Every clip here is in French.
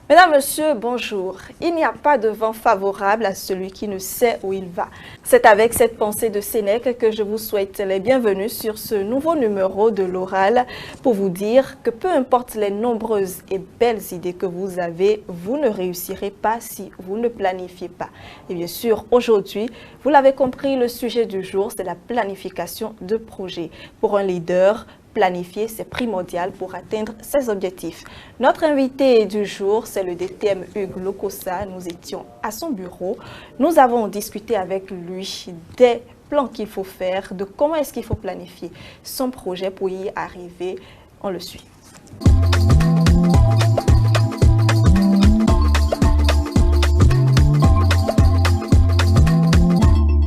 Mesdames, Messieurs, bonjour. Il n'y a pas de vent favorable à celui qui ne sait où il va. C'est avec cette pensée de Sénèque que je vous souhaite les bienvenus sur ce nouveau numéro de l'Oral pour vous dire que peu importe les nombreuses et belles idées que vous avez, vous ne réussirez pas si vous ne planifiez pas. Et bien sûr, aujourd'hui, vous l'avez compris, le sujet du jour, c'est la planification de projet. Pour un leader, planifier, c'est primordial pour atteindre ses objectifs. Notre invité du jour, c'est le DTM Hugues Lokossa. Nous étions à son bureau. Nous avons discuté avec lui des plans qu'il faut faire, de comment est-ce qu'il faut planifier son projet pour y arriver. On le suit.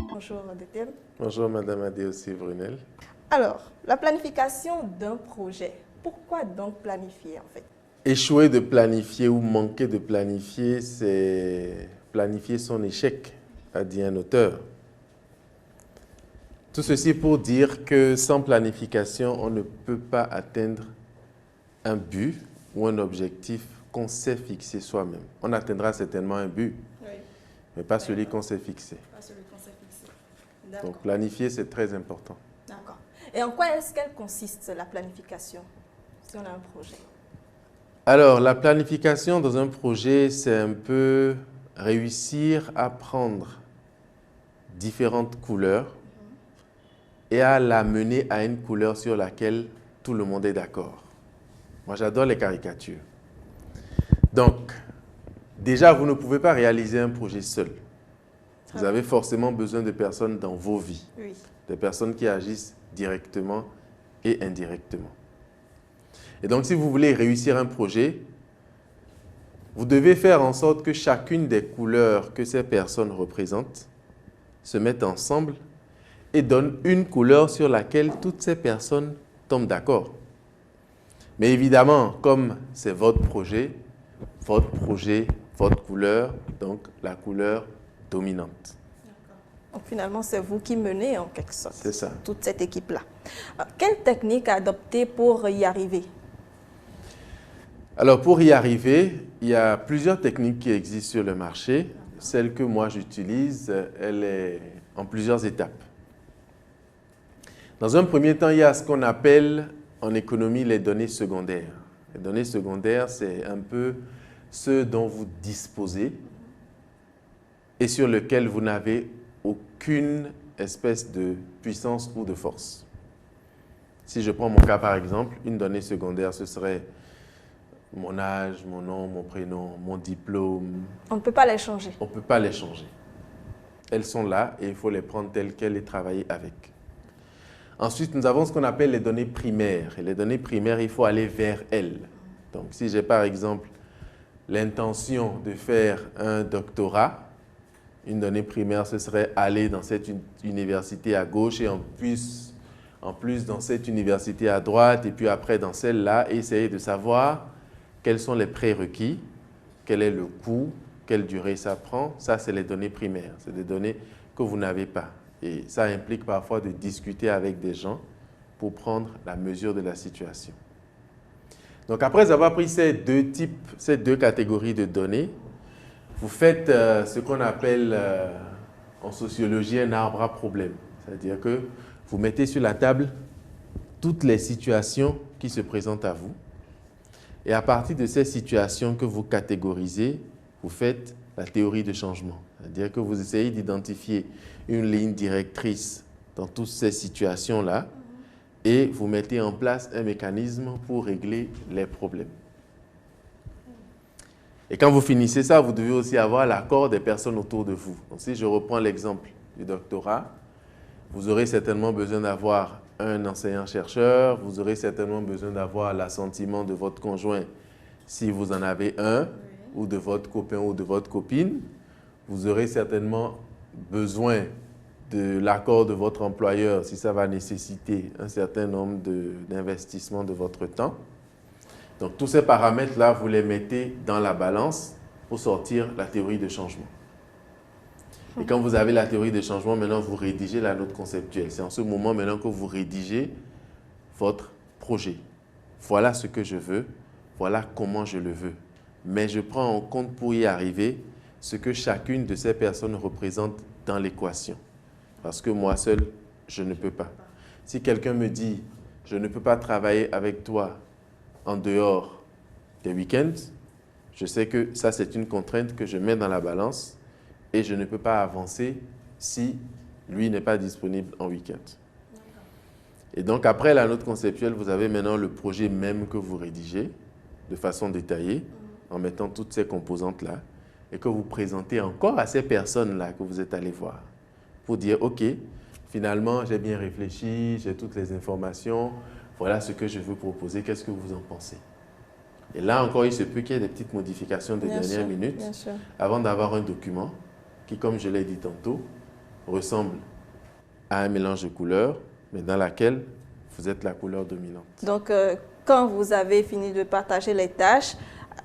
Bonjour DTM. Bonjour Madame Adéossi Brunel. Alors, la planification d'un projet. Pourquoi donc planifier en fait? Échouer de planifier ou manquer de planifier, c'est planifier son échec, a dit un auteur. Tout ceci pour dire que sans planification, on ne peut pas atteindre un but ou un objectif qu'on s'est fixé soi-même. On atteindra certainement un but, mais pas celui qu'on s'est fixé. Pas celui qu'on s'est fixé. Donc planifier, c'est très important. D'accord. Et en quoi est-ce qu'elle consiste, la planification, si on a un projet? Alors, la planification dans un projet, c'est un peu réussir à prendre différentes couleurs et à la mener à une couleur sur laquelle tout le monde est d'accord. Moi, j'adore les caricatures. Donc, déjà, vous ne pouvez pas réaliser un projet seul. Vous avez forcément besoin de personnes dans vos vies, des personnes qui agissent directement et indirectement. Et donc, si vous voulez réussir un projet, vous devez faire en sorte que chacune des couleurs que ces personnes représentent se mettent ensemble et donnent une couleur sur laquelle toutes ces personnes tombent d'accord. Mais évidemment, comme c'est votre projet, votre couleur, donc la couleur dominante. Donc finalement, c'est vous qui menez en quelque sorte toute cette équipe-là. Quelle technique adopter pour y arriver? Alors pour y arriver, il y a plusieurs techniques qui existent sur le marché. Celle que moi j'utilise, elle est en plusieurs étapes. Dans un premier temps, il y a ce qu'on appelle en économie les données secondaires. Les données secondaires, c'est un peu ce dont vous disposez et sur lequel vous n'avez aucune espèce de puissance ou de force. Si je prends mon cas par exemple, une donnée secondaire, ce serait mon âge, mon nom, mon prénom, mon diplôme. On ne peut pas les changer. On ne peut pas les changer. Elles sont là et il faut les prendre telles quelles et travailler avec. Ensuite, nous avons ce qu'on appelle les données primaires. Et les données primaires, il faut aller vers elles. Donc, si j'ai par exemple l'intention de faire un doctorat, une donnée primaire, ce serait aller dans cette université à gauche et en plus dans cette université à droite et puis après dans celle-là, essayer de savoir quels sont les prérequis, quel est le coût, quelle durée ça prend. Ça, c'est les données primaires. C'est des données que vous n'avez pas. Et ça implique parfois de discuter avec des gens pour prendre la mesure de la situation. Donc, après avoir pris ces deux catégories de données, vous faites ce qu'on appelle en sociologie un arbre à problèmes. C'est-à-dire que vous mettez sur la table toutes les situations qui se présentent à vous. Et à partir de ces situations que vous catégorisez, vous faites la théorie de changement. C'est-à-dire que vous essayez d'identifier une ligne directrice dans toutes ces situations-là et vous mettez en place un mécanisme pour régler les problèmes. Et quand vous finissez ça, vous devez aussi avoir l'accord des personnes autour de vous. Donc, si je reprends l'exemple du doctorat, vous aurez certainement besoin d'avoir un enseignant-chercheur, vous aurez certainement besoin d'avoir l'assentiment de votre conjoint si vous en avez un, ou de votre copain ou de votre copine. Vous aurez certainement besoin de l'accord de votre employeur si ça va nécessiter un certain nombre d'investissements de votre temps. Donc, tous ces paramètres-là, vous les mettez dans la balance pour sortir la théorie de changement. Et quand vous avez la théorie de changement, maintenant, vous rédigez la note conceptuelle. C'est en ce moment maintenant que vous rédigez votre projet. Voilà ce que je veux, voilà comment je le veux. mais je prends en compte pour y arriver ce que chacune de ces personnes représente dans l'équation. Parce que moi seul, je ne peux pas. Si quelqu'un me dit, je ne peux pas travailler avec toi en dehors des week-ends, je sais que ça, c'est une contrainte que je mets dans la balance et je ne peux pas avancer si lui n'est pas disponible en week-end. Et donc, après la note conceptuelle, vous avez maintenant le projet même que vous rédigez de façon détaillée en mettant toutes ces composantes-là et que vous présentez encore à ces personnes-là que vous êtes allés voir pour dire, OK, finalement, j'ai bien réfléchi, j'ai toutes les informations, voilà ce que je veux proposer, qu'est-ce que vous en pensez? Et là encore, il se peut qu'il y ait des petites modifications de dernière minute avant d'avoir un document qui, comme je l'ai dit tantôt, ressemble à un mélange de couleurs, mais dans laquelle vous êtes la couleur dominante. Donc, quand vous avez fini de partager les tâches,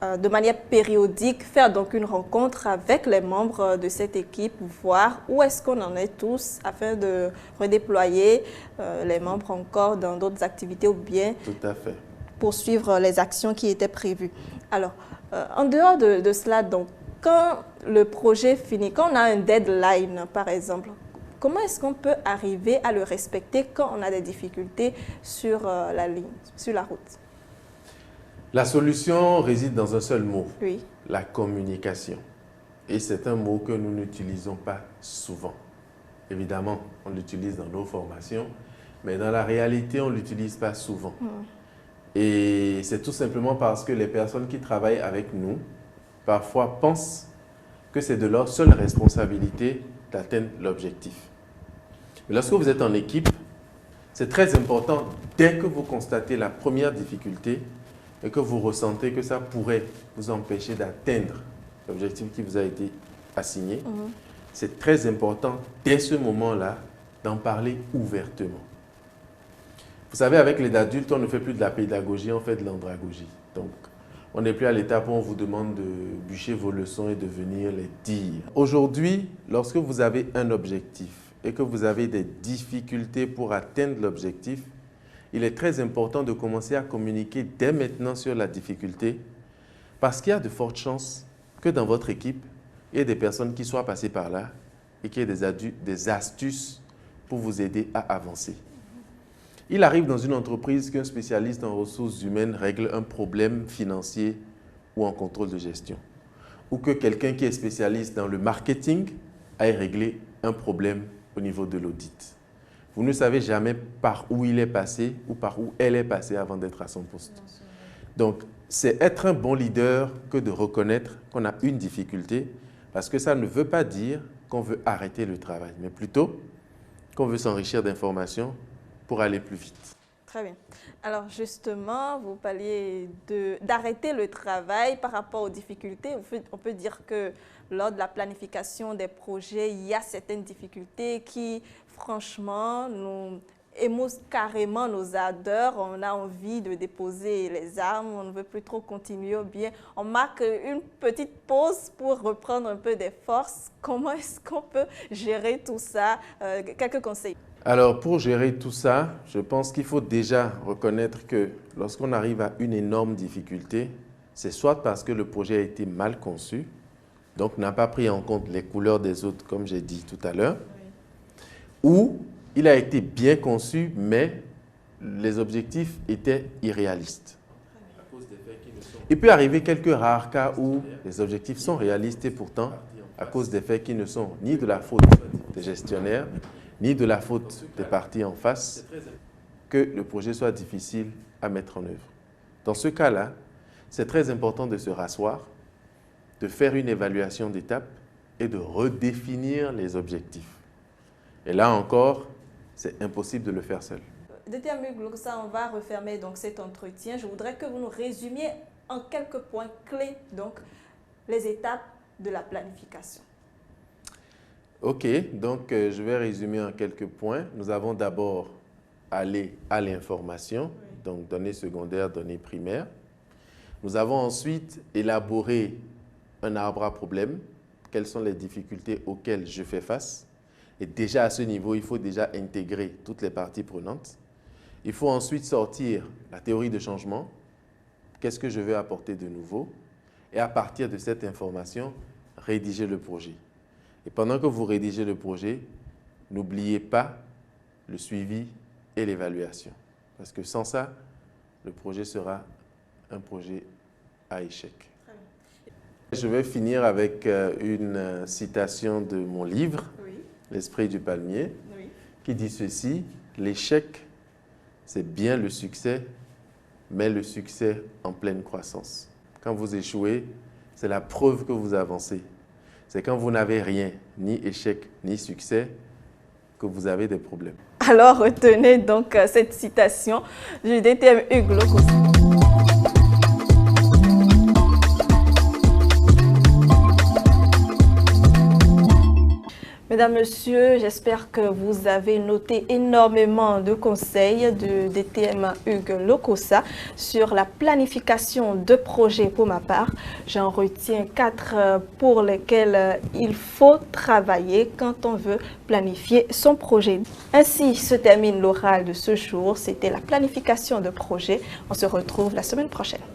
de manière périodique, faire donc une rencontre avec les membres de cette équipe, voir où est-ce qu'on en est tous afin de redéployer les membres encore dans d'autres activités ou bien Tout à fait. poursuivre les actions qui étaient prévues. Alors, en dehors de cela, donc, quand le projet finit, quand on a un deadline, par exemple, comment est-ce qu'on peut arriver à le respecter quand on a des difficultés sur la ligne, sur la route? La solution réside dans un seul mot, Oui. la communication. Et c'est un mot que nous n'utilisons pas souvent. Évidemment, on l'utilise dans nos formations, mais dans la réalité, on ne l'utilise pas souvent. Et c'est tout simplement parce que les personnes qui travaillent avec nous, parfois pensent que c'est de leur seule responsabilité d'atteindre l'objectif. Mais lorsque vous êtes en équipe, c'est très important, dès que vous constatez la première difficulté et que vous ressentez que ça pourrait vous empêcher d'atteindre l'objectif qui vous a été assigné, c'est très important, dès ce moment-là, d'en parler ouvertement. Vous savez, avec les adultes, on ne fait plus de la pédagogie, on fait de l'andragogie. Donc, on n'est plus à l'étape où on vous demande de bûcher vos leçons et de venir les dire. Aujourd'hui, lorsque vous avez un objectif et que vous avez des difficultés pour atteindre l'objectif, il est très important de commencer à communiquer dès maintenant sur la difficulté parce qu'il y a de fortes chances que dans votre équipe, il y ait des personnes qui soient passées par là et qui aient des astuces pour vous aider à avancer. Il arrive dans une entreprise qu'un spécialiste en ressources humaines règle un problème financier ou en contrôle de gestion. Ou que quelqu'un qui est spécialiste dans le marketing aille régler un problème au niveau de l'audit. Vous ne savez jamais par où il est passé ou par où elle est passée avant d'être à son poste. Donc, c'est être un bon leader que de reconnaître qu'on a une difficulté parce que ça ne veut pas dire qu'on veut arrêter le travail, mais plutôt qu'on veut s'enrichir d'informations pour aller plus vite. Très bien. Alors justement, vous parliez d'arrêter le travail par rapport aux difficultés. On peut dire que lors de la planification des projets, il y a certaines difficultés qui, franchement, nous émoussent carrément nos ardeurs. On a envie de déposer les armes, on ne veut plus trop continuer ou bien on marque une petite pause pour reprendre un peu des forces. Comment est-ce qu'on peut gérer tout ça? Quelques conseils. Alors, pour gérer tout ça, je pense qu'il faut déjà reconnaître que lorsqu'on arrive à une énorme difficulté, c'est soit parce que le projet a été mal conçu, donc n'a pas pris en compte les couleurs des autres, comme j'ai dit tout à l'heure, ou il a été bien conçu, mais les objectifs étaient irréalistes. Il peut arriver quelques rares cas où les objectifs sont réalistes et pourtant, à cause des faits qui ne sont ni de la faute des gestionnaires, ni de la faute des parties en face, que le projet soit difficile à mettre en œuvre. Dans ce cas-là, c'est très important de se rasseoir, de faire une évaluation d'étape et de redéfinir les objectifs. Et là encore, c'est impossible de le faire seul. Comme ça, on va refermer donc cet entretien. Je voudrais que vous nous résumiez en quelques points clés donc les étapes de la planification. Ok, donc je vais résumer en quelques points. Nous avons d'abord allé à l'information, donc données secondaires, données primaires. Nous avons ensuite élaboré un arbre à problème. Quelles sont les difficultés auxquelles je fais face? Et déjà à ce niveau, il faut déjà intégrer toutes les parties prenantes. Il faut ensuite sortir la théorie de changement. Qu'est-ce que je veux apporter de nouveau? Et à partir de cette information, rédigez le projet. Et pendant que vous rédigez le projet, n'oubliez pas le suivi et l'évaluation. Parce que sans ça, le projet sera un projet à échec. Je vais finir avec une citation de mon livre, Oui. L'Esprit du palmier, Oui. qui dit ceci: l'échec, c'est bien le succès, mais le succès en pleine croissance. Quand vous échouez, c'est la preuve que vous avancez. C'est quand vous n'avez rien, ni échec, ni succès, que vous avez des problèmes. Alors retenez donc cette citation du DTM Hugues Lokossa. Mesdames, Messieurs, j'espère que vous avez noté énormément de conseils de DTM Hugues Lokossa sur la planification de projets. Pour ma part, j'en retiens 4 pour lesquels il faut travailler quand on veut planifier son projet. Ainsi se termine l'oral de ce jour. C'était la planification de projet. On se retrouve la semaine prochaine.